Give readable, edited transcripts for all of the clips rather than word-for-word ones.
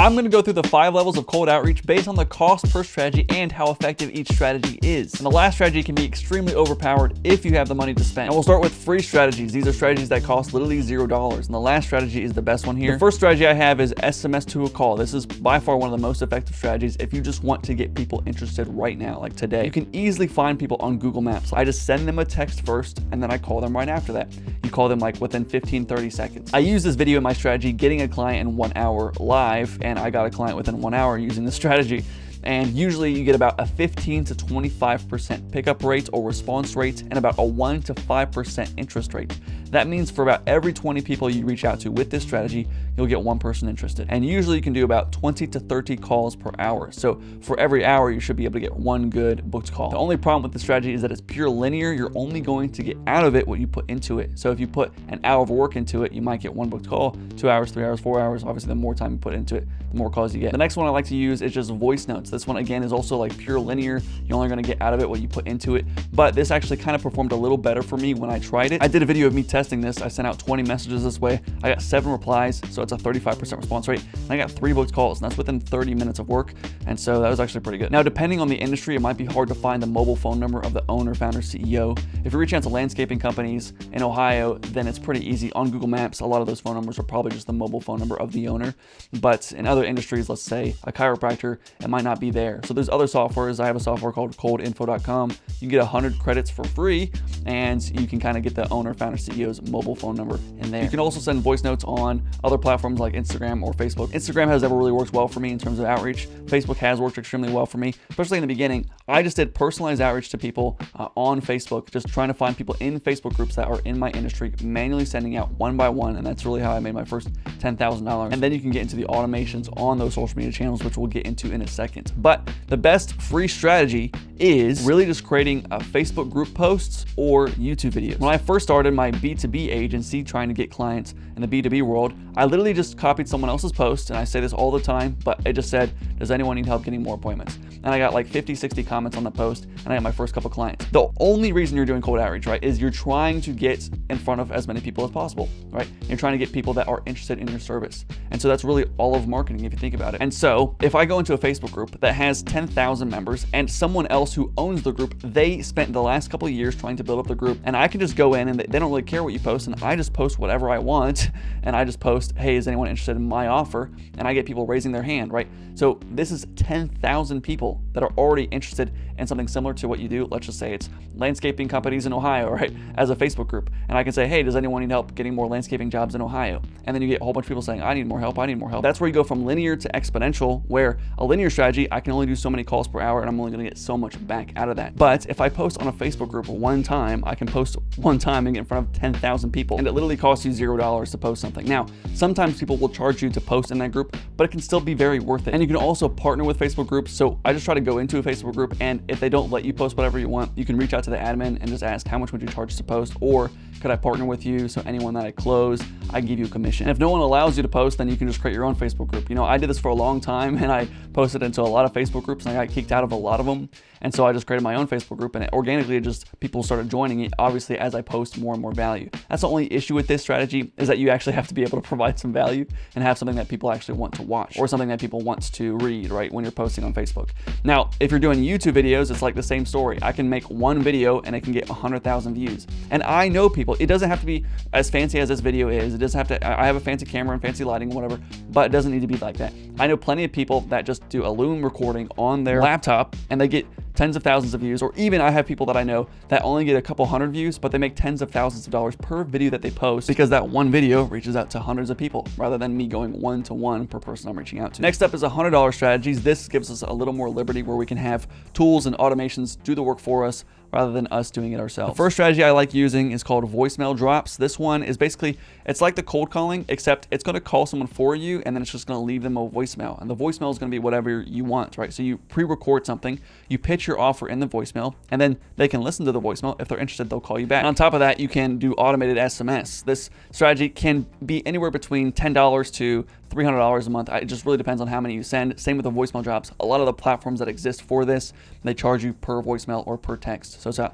I'm going to go through the 5 levels of cold outreach based on the cost per strategy and how effective each strategy is. And the last strategy can be extremely overpowered if you have the money to spend. And we'll start with free strategies. These are strategies that cost literally $0. And the last strategy is the best one here. The first strategy I have is SMS To Call. This is by far one of the most effective strategies if you just want to get people interested right now, like today. You can easily find people on Google Maps. I just send them a text first and then I call them right after that. You call them like within 15-30 seconds. I use this video in my strategy, getting a client in 1 hour live, and I got a client within 1 hour using this strategy. And usually you get about a 15 to 25% pickup rate or response rate and about a 1 to 5% interest rate. That means for about every 20 people you reach out to with this strategy, you'll get one person interested. And usually you can do about 20 to 30 calls per hour. So for every hour, you should be able to get one good booked call. The only problem with the strategy is that it's pure linear. You're only going to get out of it what you put into it. So if you put an hour of work into it, you might get one booked call, 2 hours, 3 hours, 4 hours. Obviously, the more time you put into it, the more calls you get. The next one I like to use is just Voicenotes. This one, again, is also like pure linear. You're only going to get out of it what you put into it. But this actually kind of performed a little better for me when I tried it. I did a video of me testing this. I sent out 20 messages this way. I got 7 replies, so it's a 35% response rate. And I got 3 booked calls, and that's within 30 minutes of work. And so that was actually pretty good. Now, depending on the industry, it might be hard to find the mobile phone number of the owner, founder, CEO. If you're reaching out to landscaping companies in Ohio, then it's pretty easy. On Google Maps, a lot of those phone numbers are probably just the mobile phone number of the owner. But in other industries, let's say a chiropractor, it might not be there. So there's other softwares. I have a software called coldinfo.com. You can get 100 credits for free, and you can kind of get the owner, founder, CEO's mobile phone number in there. You can also send voice notes on other platforms like Instagram or Facebook. Instagram has never really worked well for me in terms of outreach. Facebook has worked extremely well for me, especially in the beginning. I just did personalized outreach to people on Facebook, just trying to find people in Facebook groups that are in my industry, manually sending out one by one, and that's really how I made my first $10,000. And then you can get into the automations on those social media channels, which we'll get into in a second. But the best free strategy is really just creating Facebook group posts or YouTube videos. When I first started my B2B agency trying to get clients in the B2B world, I literally just copied someone else's post, and I say this all the time, but it just said, does anyone need help getting more appointments? And I got like 50, 60 comments on the post, and I got my first couple clients. The only reason you're doing cold outreach, right, is you're trying to get in front of as many people as possible, right? You're trying to get people that are interested in your service. And so that's really all of marketing if you think about it. And so if I go into a Facebook group that has 10,000 members and someone else who owns the group, they spent the last couple of years trying to build up the group, and I can just go in and they don't really care what you post, and I just post whatever I want, and I just post, hey, is anyone interested in my offer? And I get people raising their hand, right? So this is 10,000 people that are already interested in something similar to what you do. Let's just say it's landscaping companies in Ohio, right? As a Facebook group. And I can say, hey, does anyone need help getting more landscaping jobs in Ohio? And then you get a whole bunch of people saying, I need more help, I need more help. That's where you go from linear to exponential, where a linear strategy, I can only do so many calls per hour and I'm only gonna get so much back out of that. But if I post on a Facebook group one time, I can post one time and get in front of 10,000 people. And it literally costs you $0 to post something. Now, sometimes people will charge you to post in that group, but it can still be very worth it. And you can also partner with Facebook groups. So I just try to go into a Facebook group, and if they don't let you post whatever you want, you can reach out to the admin and just ask, how much would you charge to post? Or could I partner with you? So anyone that I close, I give you a commission. And if no one allows you to post, then you can just create your own Facebook group. You know, I did this for a long time, and I posted into a lot of Facebook groups, and I got kicked out of a lot of them. And so I just created my own Facebook group, and organically people started joining it, obviously, as I post more and more value. That's the only issue with this strategy, is that you actually have to be able to provide some value and have something that people actually want to watch, or something that people want to read, right, when you're posting on Facebook. Now, if you're doing YouTube videos, it's like the same story. I can make one video and it can get 100,000 views. And I know people, it doesn't have to be as fancy as this video is. It doesn't have to, I have a fancy camera and fancy lighting, whatever, but it doesn't need to be like that. I know plenty of people that just do a Loom recording on their laptop and they get tens of thousands of views, or even I have people that I know that only get a couple hundred views, but they make tens of thousands of dollars per video that they post, because that one video reaches out to hundreds of people rather than me going one-to-one per person I'm reaching out to. Next up is $100 strategies. This gives us a little more liberty where we can have tools and automations do the work for us rather than us doing it ourselves. The first strategy I like using is called voicemail drops. This one is basically, it's like the cold calling, except it's going to call someone for you, and then it's just going to leave them a voicemail. And the voicemail is going to be whatever you want, right? So you pre-record something, you pitch your offer in the voicemail, and then they can listen to the voicemail. If they're interested, they'll call you back. And on top of that, you can do automated SMS. This strategy can be anywhere between $10 to $300 a month. It just really depends on how many you send. Same with the voicemail jobs. A lot of the platforms that exist for this, they charge you per voicemail or per text. So it's a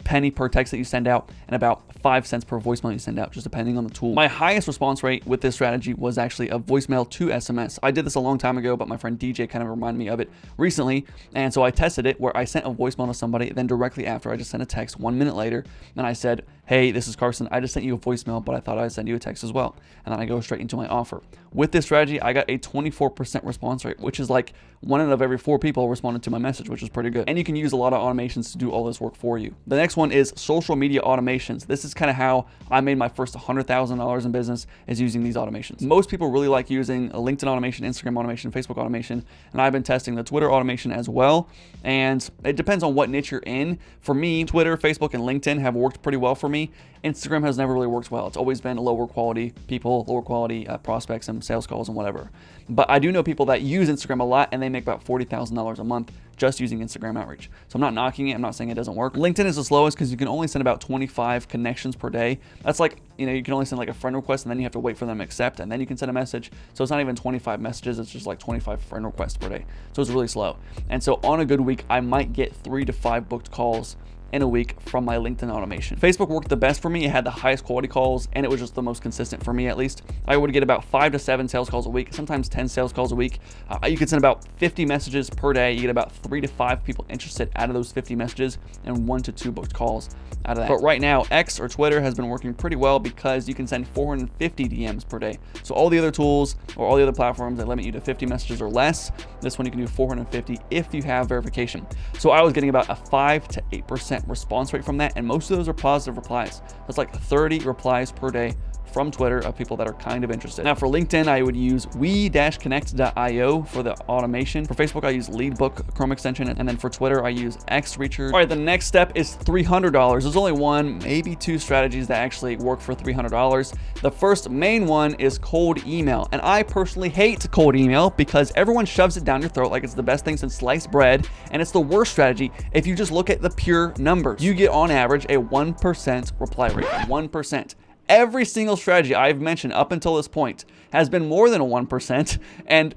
penny per text that you send out and about 5 cents per voicemail you send out, just depending on the tool. My highest response rate with this strategy was actually a voicemail to SMS. I did this a long time ago, but my friend DJ kind of reminded me of it recently. And so I tested it where I sent a voicemail to somebody, then directly after I just sent a text 1 minute later. And I said, hey, this is Carson. I just sent you a voicemail, but I thought I'd send you a text as well. And then I go straight into my offer. With this strategy, I got a 24% response rate, which is like 1 out of every 4 people responded to my message, which is pretty good. And you can use a lot of automations to do all this work for you. The next one is social media automations. This is kind of how I made my first $100,000 in business, is using these automations. Most people really like using a LinkedIn automation, Instagram automation, Facebook automation, and I've been testing the Twitter automation as well. And it depends on what niche you're in. For me, Twitter, Facebook, and LinkedIn have worked pretty well for me. Instagram has never really worked well. It's always been lower quality people, lower quality prospects and sales calls and whatever. But I do know people that use Instagram a lot and they make about $40,000 a month just using Instagram outreach. So I'm not knocking it. I'm not saying it doesn't work. LinkedIn is the slowest because you can only send about 25 connections per day. That's like, you can only send like a friend request and then you have to wait for them to accept and then you can send a message. So it's not even 25 messages. It's just like 25 friend requests per day. So it's really slow. And so on a good week, I might get 3 to 5 booked calls in a week from my LinkedIn automation. Facebook worked the best for me. It had the highest quality calls and it was just the most consistent for me, at least. I would get about 5 to 7 sales calls a week, sometimes 10 sales calls a week. You could send about 50 messages per day. You get about 3 to 5 people interested out of those 50 messages and 1 to 2 booked calls out of that. But right now, X or Twitter has been working pretty well because you can send 450 DMs per day. So all the other tools or all the other platforms that limit you to 50 messages or less, this one you can do 450 if you have verification. So I was getting about a 5 to 8% response rate from that, and most of those are positive replies. That's like 30 replies per day from Twitter of people that are kind of interested. Now for LinkedIn, I would use we-connect.io for the automation. For Facebook, I use Leadbook Chrome extension, and then for Twitter, I use XReacher. All right, the next step is $300. There's only 1, maybe 2 strategies that actually work for $300. The first main one is cold email, and I personally hate cold email because everyone shoves it down your throat like it's the best thing since sliced bread, and it's the worst strategy if you just look at the pure numbers. You get on average a 1% reply rate, 1%. Every single strategy I've mentioned up until this point has been more than a 1%, and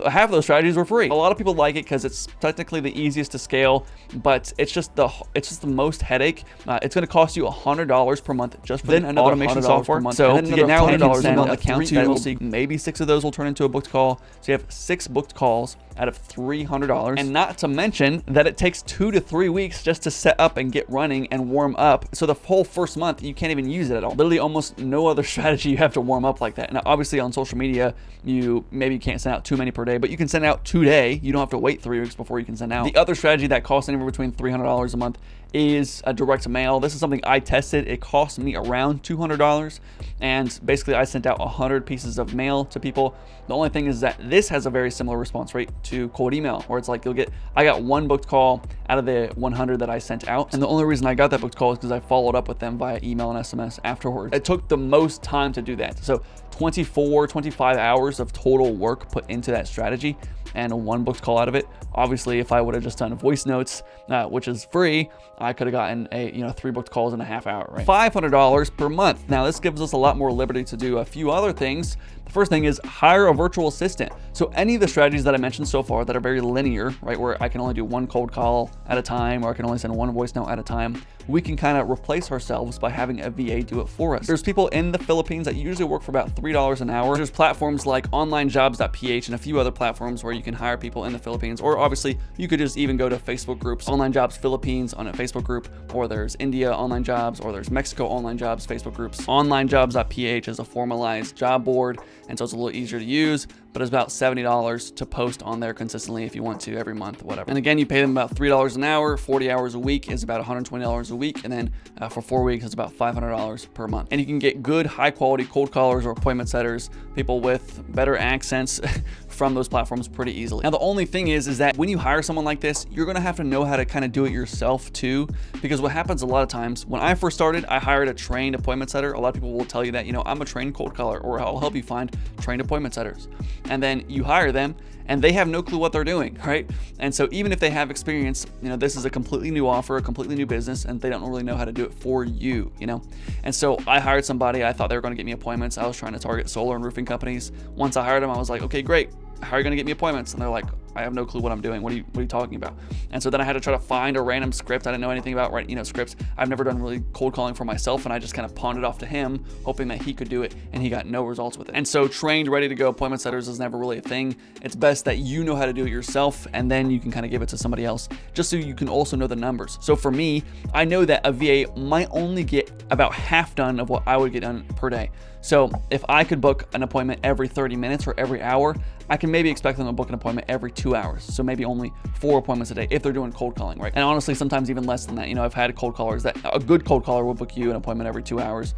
half of those strategies were free. A lot of people like it because it's technically the easiest to scale, but it's just the most headache. It's going to cost you $100 per month just for the automation software. So to get now $100 in an account, that will see maybe 6 of those will turn into a booked call. So you have 6 booked calls out of $300, and not to mention that it takes 2 to 3 weeks just to set up and get running and warm up. So the whole first month you can't even use it at all. Literally almost no other strategy you have to warm up like that. Now obviously on social media you maybe can't send out too many per day, but you can send out today. You don't have to wait 3 weeks before you can send out. The other strategy that costs anywhere between $300 a month is a direct mail. This is something I tested. It cost me around $200, and basically I sent out 100 pieces of mail to people. The only thing is that this has a very similar response rate to cold email, where it's like I got 1 booked call out of the 100 that I sent out, and the only reason I got that booked call is because I followed up with them via email and SMS afterwards. It took the most time to do that, so 25 hours of total work put into that strategy and 1 booked call out of it. Obviously, if I would have just done Voicenotes, which is free, I could have gotten 3 booked calls in a half hour, right? $500 per month. Now this gives us a lot more liberty to do a few other things. The first thing is hire a virtual assistant. So any of the strategies that I mentioned so far that are very linear, right, where I can only do 1 cold call at a time, or I can only send 1 voice note at a time, we can kind of replace ourselves by having a VA do it for us. There's people in the Philippines that usually work for about $3 an hour. There's platforms like onlinejobs.ph and a few other platforms where you can hire people in the Philippines, or obviously you could just even go to Facebook groups, Online Jobs Philippines on a Facebook group, or there's India Online Jobs, or there's Mexico Online Jobs Facebook groups. Onlinejobs.ph is a formalized job board, and so it's a little easier to use, but it's about $70 to post on there consistently if you want to every month, whatever. And again, you pay them about $3 an hour. 40 hours a week is about $120 a week, and then for 4 weeks it's about $500 per month. And you can get good high quality cold callers or appointment setters, people with better accents from those platforms pretty easily. Now the only thing is that when you hire someone like this, you're gonna have to know how to kind of do it yourself too, because what happens a lot of times, when I first started, I hired a trained appointment setter. A lot of people will tell you that, I'm a trained cold caller, or I'll help you find trained appointment setters. And then you hire them, and they have no clue what they're doing, right? And so even if they have experience, this is a completely new offer, a completely new business, and they don't really know how to do it for you, And so I hired somebody. I thought they were going to get me appointments. I was trying to target solar and roofing companies. Once I hired them, I was like, okay, great. How are you going to get me appointments? And they're like, I have no clue what I'm doing. What are you talking about? And so then I had to try to find a random script. I didn't know anything about scripts. I've never done really cold calling for myself, and I just kind of pawned it off to him, hoping that he could do it, and he got no results with it. And so trained, ready to go appointment setters is never really a thing. It's best that you know how to do it yourself, and then you can kind of give it to somebody else, just so you can also know the numbers. So for me, I know that a VA might only get about half done of what I would get done per day. So if I could book an appointment every 30 minutes or every hour, I can maybe expect them to book an appointment every 2 hours. So maybe only 4 appointments a day if they're doing cold calling, right? And honestly, sometimes even less than that. I've had cold callers that a good cold caller will book you an appointment every 2 hours.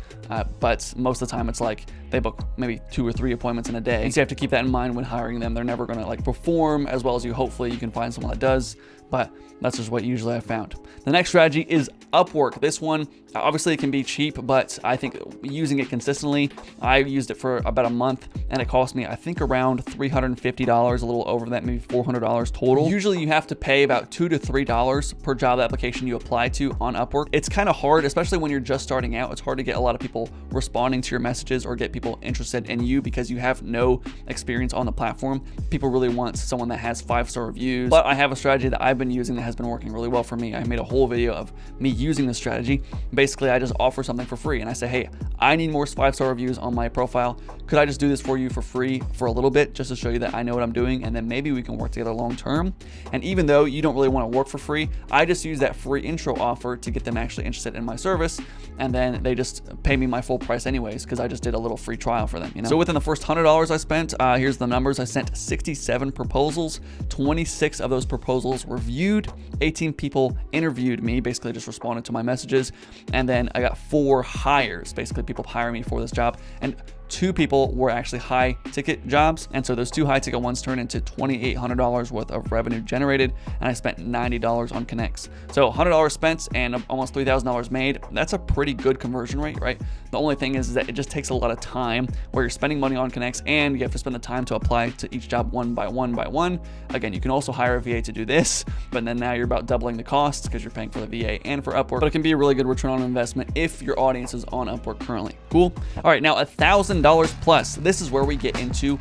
But most of the time it's like they book maybe 2 or 3 appointments in a day. And so you have to keep that in mind when hiring them. They're never going to perform as well as you. Hopefully you can find someone that does, but that's just what usually I've found. The next strategy is Upwork. This one, obviously it can be cheap, but I think using it consistently, I used it for about a month and it cost me, I think, around $350, a little over that, maybe $400 total. Usually you have to pay about $2 to $3 per job application you apply to on Upwork. It's kind of hard, especially when you're just starting out. It's hard to get a lot of people responding to your messages or get people interested in you because you have no experience on the platform. People really want someone that has 5-star reviews, but I have a strategy that I've been using that has been working really well for me. I made a whole video of me using this strategy. Basically, I just offer something for free and I say, hey, I need more 5-star reviews on my profile. Could I just do this for you for free for a little bit, just to show you that I know what I'm doing, and then maybe we can work together long term? And even though you don't really want to work for free, I just use that free intro offer to get them actually interested in my service, and then they just pay me my full price anyways, because I just did a little free trial for them. So within the first $100 I spent, here's the numbers. I sent 67 proposals. 26 of those proposals were viewed. 18 people interviewed me, basically just responded to my messages, and then I got 4 hires, basically people hiring me for this job, and 2 people were actually high ticket jobs. And so those 2 high ticket ones turned into $2,800 worth of revenue generated. And I spent $90 on connects. So $100 spent and almost $3,000 made. That's a pretty good conversion rate, right? The only thing is that it just takes a lot of time where you're spending money on connects and you have to spend the time to apply to each job one by one by one. Again, you can also hire a VA to do this, but then now you're about doubling the costs because you're paying for the VA and for Upwork. But it can be a really good return on investment if your audience is on Upwork currently. Cool. All right, now $1,000 plus. This is where we get into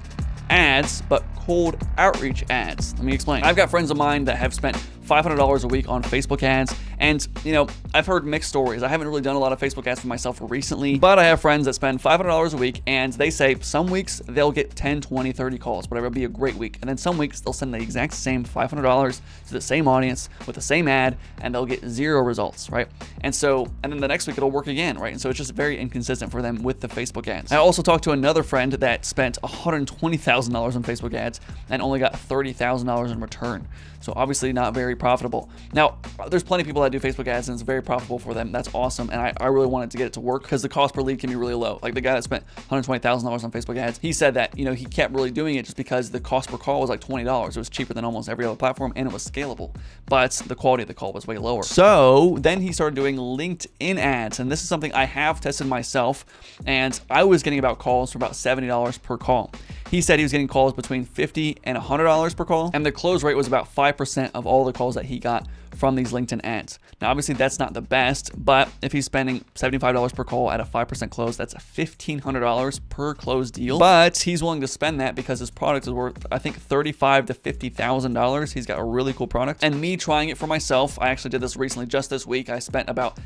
ads, but cold outreach ads. Let me explain. I've got friends of mine that have spent $500 a week on Facebook ads. And, I've heard mixed stories. I haven't really done a lot of Facebook ads for myself recently, but I have friends that spend $500 a week and they say some weeks they'll get 10, 20, 30 calls, whatever, it'll be a great week. And then some weeks they'll send the exact same $500 to the same audience with the same ad and they'll get 0 results, right? And then the next week it'll work again, right? And so it's just very inconsistent for them with the Facebook ads. I also talked to another friend that spent $120,000 on Facebook ads and only got $30,000 in return. So obviously not very profitable. Now, there's plenty of people that do Facebook ads and it's very profitable for them. That's awesome. And I really wanted to get it to work because the cost per lead can be really low. Like the guy that spent $120,000 on Facebook ads, he said that, he kept really doing it just because the cost per call was like $20. It was cheaper than almost every other platform and it was scalable, but the quality of the call was way lower. So then he started doing LinkedIn ads. And this is something I have tested myself. And I was getting about calls for about $70 per call. He said he was getting calls between $50 and $100 per call, and the close rate was about 5% of all the calls that he got from these LinkedIn ads. Now, obviously, that's not the best, but if he's spending $75 per call at a 5% close, that's $1,500 per closed deal. But he's willing to spend that because his product is worth, I think, $35,000 to $50,000. He's got a really cool product. And me trying it for myself, I actually did this recently, just this week. I spent about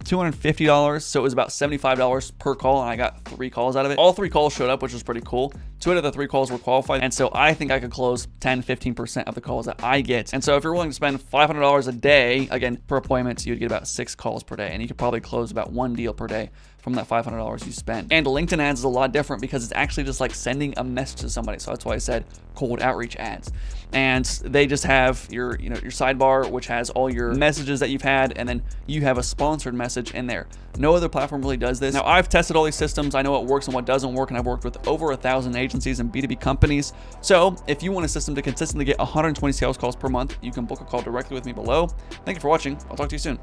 $250, so it was about $75 per call, and I got 3 calls out of it. All 3 calls showed up, which was pretty cool. 2 out of the 3 calls were qualified, and so I think I could close 10-15% of the calls that I get. And so if you're willing to spend $500 a day, again, per appointment, you'd get about 6 calls per day, and you could probably close about 1 deal per day from that $500 you spend. And LinkedIn ads is a lot different because it's actually just like sending a message to somebody. So that's why I said cold outreach ads. And they just have your sidebar, which has all your messages that you've had, and then you have a sponsored message in there. No other platform really does this. Now, I've tested all these systems. I know what works and what doesn't work, and I've worked with over 1,000 agencies and B2B companies. So if you want a system to consistently get 120 sales calls per month, you can book a call directly with me below. Thank you for watching. I'll talk to you soon.